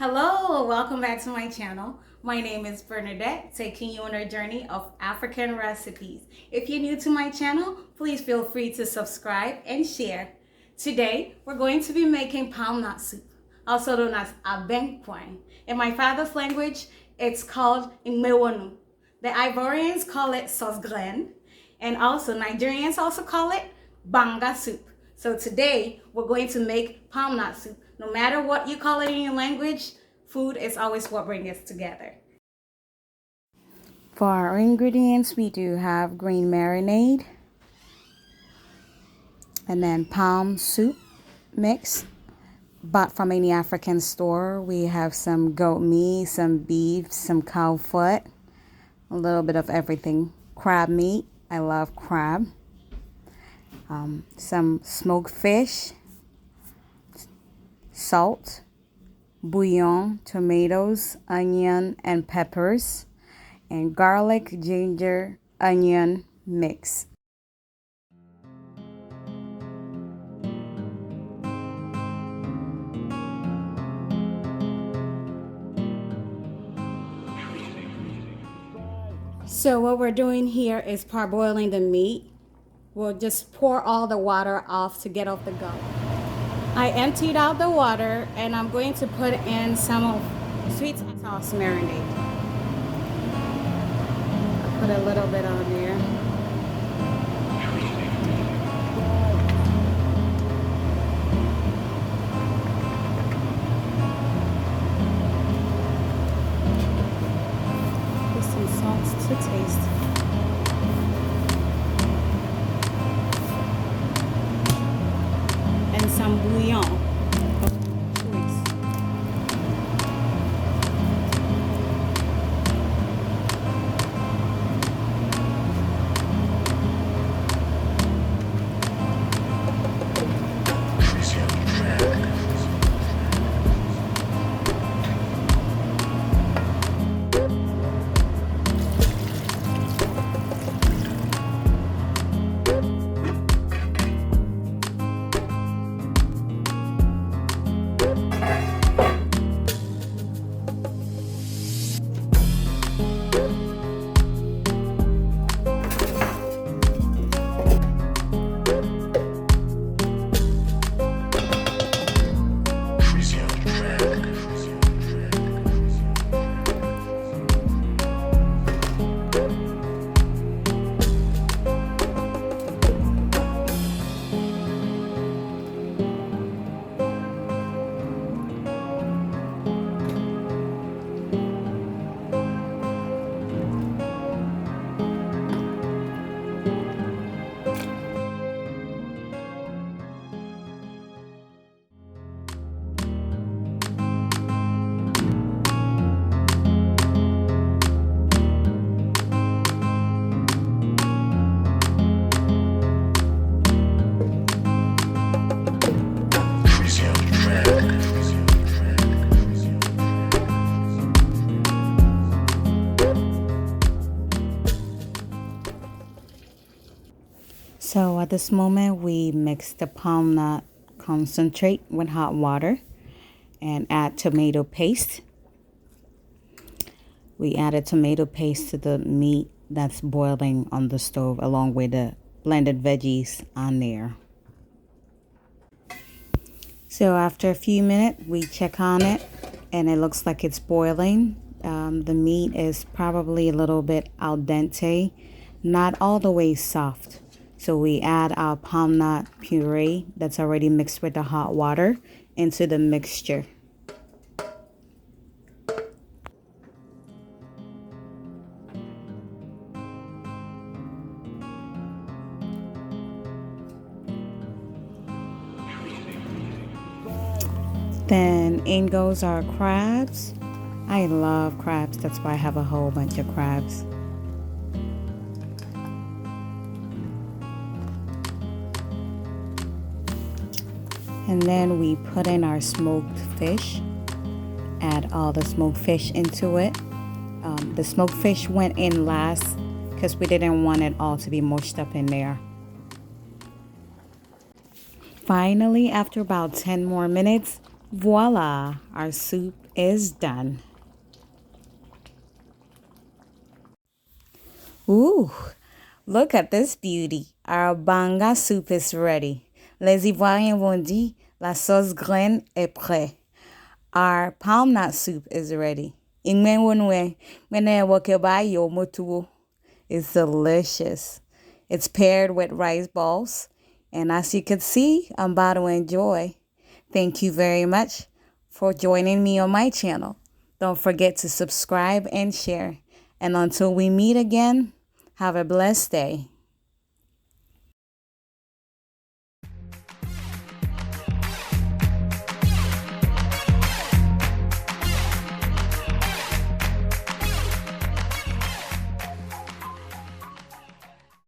Hello, welcome back to my channel. My name is Bernadette, taking you on a journey of African recipes. If you're new to my channel, please feel free to subscribe and share. Today, we're going to be making palmnut soup, also known as Ab3nkwan. In my father's language, it's called wonu. The Ivorians call it sauce graine, and also Nigerians also call it Banga soup. So today, we're going to make palmnut soup. No matter what you call it in your language, food is always what brings us together. For our ingredients, we do have green marinade, and then palm soup mix. Bought from any African store. We have some goat meat, some beef, some cow foot, a little bit of everything. Crab meat, I love crab. Some smoked fish, salt, bouillon, tomatoes, onion, and peppers, and garlic, ginger, onion mix. So what we're doing here is parboiling the meat. We'll just pour all the water off to get off the gum. I emptied out the water and I'm going to put in some of sweet sauce marinade. I put a little bit on there. Put some salt to taste. And some bouillon. So at this moment, we mix the palmnut concentrate with hot water and add tomato paste. We added tomato paste to the meat that's boiling on the stove along with the blended veggies on there. So after a few minutes, we check on it and it looks like it's boiling. The meat is probably a little bit al dente, not all the way soft. So we add our palmnut puree that's already mixed with the hot water into the mixture. Then in goes our crabs. I love crabs, that's why I have a whole bunch of crabs. And then we put in our smoked fish, add all the smoked fish into it. The smoked fish went in last because we didn't want it all to be mushed up in there. Finally, after about 10 more minutes, voila, our soup is done. Ooh, look at this beauty. Our banga soup is ready. Les Ivoiriens vont dire, la sauce graine est prête. Our palmnut soup is ready. Ingmen wonu mene wakeba yo motuo. It's delicious. It's paired with rice balls. And as you can see, I'm about to enjoy. Thank you very much for joining me on my channel. Don't forget to subscribe and share. And until we meet again, have a blessed day.